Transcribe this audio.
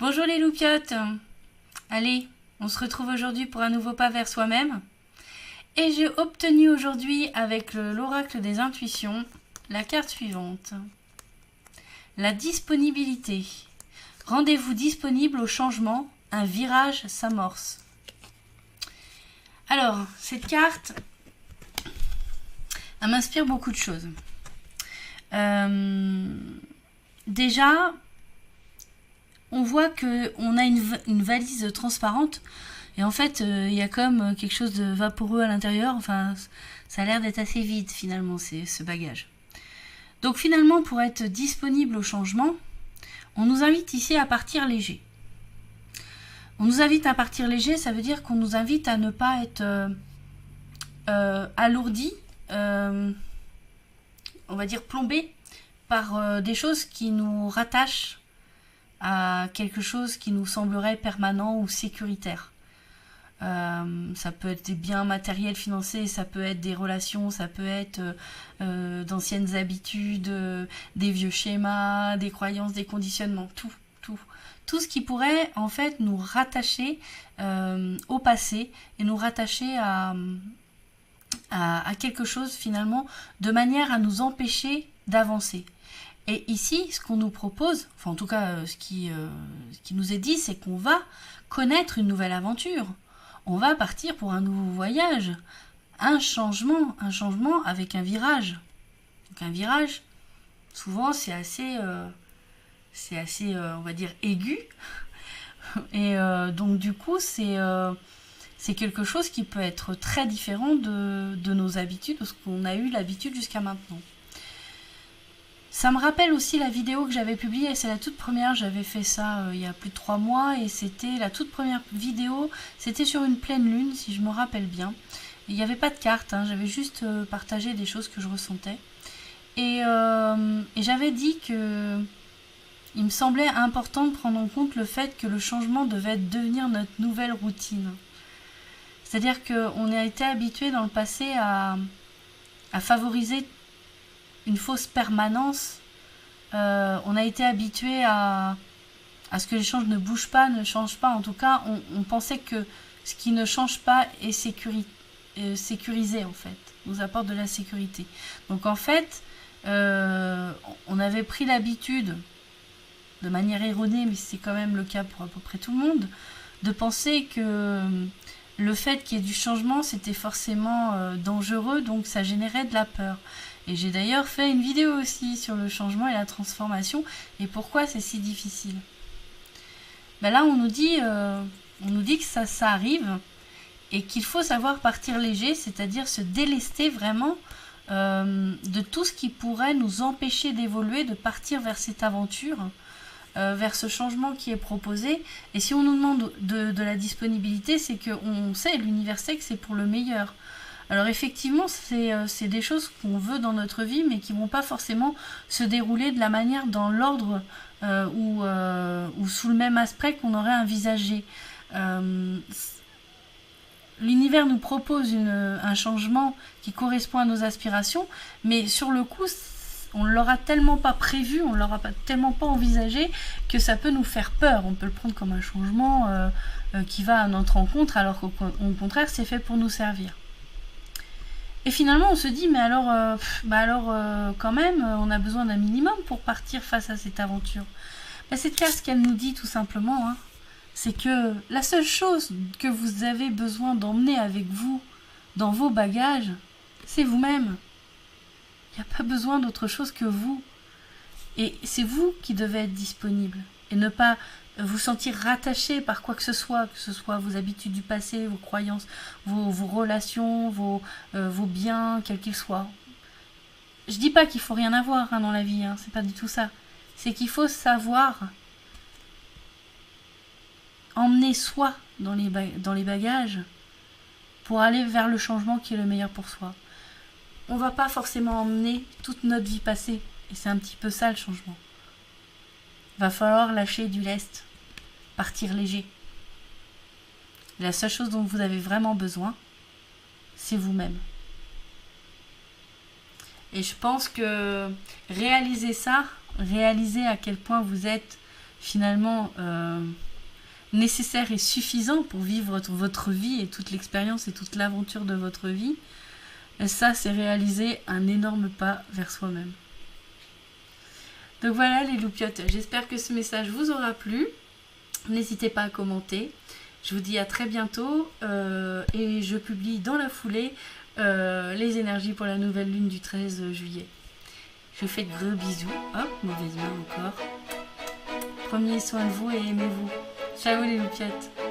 Bonjour les loupiotes. Allez, on se retrouve aujourd'hui pour un nouveau pas vers soi-même. Et j'ai obtenu aujourd'hui avec l'oracle des intuitions la carte suivante. La disponibilité. Rendez-vous disponible au changement, un virage s'amorce. Alors, cette carte, elle m'inspire beaucoup de choses. Déjà, on voit qu'on a une valise transparente et en fait il y a comme quelque chose de vaporeux à l'intérieur. Enfin, ça a l'air d'être assez vide finalement, ce bagage. Donc finalement, pour être disponible au changement, on nous invite ici à partir léger. On nous invite à partir léger, ça veut dire qu'on nous invite à ne pas être alourdi, on va dire plombé par des choses qui nous rattachent à quelque chose qui nous semblerait permanent ou sécuritaire. Ça peut être des biens matériels financiers, ça peut être des relations, ça peut être d'anciennes habitudes, des vieux schémas, des croyances, des conditionnements, tout ce qui pourrait en fait nous rattacher au passé et nous rattacher à quelque chose finalement de manière à nous empêcher d'avancer. Et ici, ce qu'on nous propose, enfin en tout cas ce qui nous est dit, c'est qu'on va connaître une nouvelle aventure. On va partir pour un nouveau voyage, un changement avec un virage. Donc un virage, souvent c'est assez, on va dire, aigu. Et donc du coup, c'est quelque chose qui peut être très différent de nos habitudes, de ce qu'on a eu l'habitude jusqu'à maintenant. Ça me rappelle aussi la vidéo que j'avais publiée, c'est la toute première, j'avais fait ça il y a plus de 3 mois, et c'était la toute première vidéo, c'était sur une pleine lune, si je me rappelle bien. Il n'y avait pas de carte, hein, j'avais juste partagé des choses que je ressentais. Et j'avais dit que il me semblait important de prendre en compte le fait que le changement devait devenir notre nouvelle routine. C'est-à-dire qu'on a été habitué dans le passé à favoriser une fausse permanence. On a été habitué à ce que les choses ne bougent pas, ne changent pas. En tout cas, on pensait que ce qui ne change pas est sécurisé, en fait, nous apporte de la sécurité. Donc en fait, on avait pris l'habitude, de manière erronée, mais c'est quand même le cas pour à peu près tout le monde, de penser que le fait qu'il y ait du changement, c'était forcément dangereux, donc ça générait de la peur. Et j'ai d'ailleurs fait une vidéo aussi sur le changement et la transformation et pourquoi c'est si difficile. Ben là, on nous dit que ça arrive et qu'il faut savoir partir léger, c'est-à-dire se délester vraiment de tout ce qui pourrait nous empêcher d'évoluer, de partir vers cette aventure, vers ce changement qui est proposé. Et si on nous demande de la disponibilité, c'est qu'on sait, l'univers sait que c'est pour le meilleur. Alors effectivement, c'est des choses qu'on veut dans notre vie, mais qui ne vont pas forcément se dérouler de la manière, dans l'ordre ou sous le même aspect qu'on aurait envisagé. L'univers nous propose un changement qui correspond à nos aspirations, mais sur le coup, on ne l'aura tellement pas prévu, on ne l'aura tellement pas envisagé que ça peut nous faire peur. On peut le prendre comme un changement qui va à notre rencontre, alors qu'au contraire, c'est fait pour nous servir. Et finalement, on se dit, mais alors, quand même, on a besoin d'un minimum pour partir face à cette aventure. Cette carte, ce qu'elle nous dit tout simplement, c'est que la seule chose que vous avez besoin d'emmener avec vous dans vos bagages, c'est vous-même. Il n'y a pas besoin d'autre chose que vous. Et c'est vous qui devez être disponible et ne pas vous sentir rattaché par quoi que ce soit vos habitudes du passé, vos croyances, vos relations, vos biens, quels qu'ils soient. Je dis pas qu'il faut rien avoir dans la vie, c'est pas du tout ça. C'est qu'il faut savoir emmener soi dans les bagages pour aller vers le changement qui est le meilleur pour soi. On va pas forcément emmener toute notre vie passée, et c'est un petit peu ça le changement. Va falloir lâcher du lest, partir léger. La seule chose dont vous avez vraiment besoin, c'est vous-même. Et je pense que réaliser ça, réaliser à quel point vous êtes finalement nécessaire et suffisant pour vivre votre vie et toute l'expérience et toute l'aventure de votre vie, et ça, c'est réaliser un énorme pas vers soi-même. Donc voilà les loupiottes, j'espère que ce message vous aura plu. N'hésitez pas à commenter. Je vous dis à très bientôt et je publie dans la foulée les énergies pour la nouvelle lune du 13 juillet. Je vous fais de gros bisous. Hop, mauvaise main encore. Prenez soin de vous et aimez-vous. Ciao les loupiottes.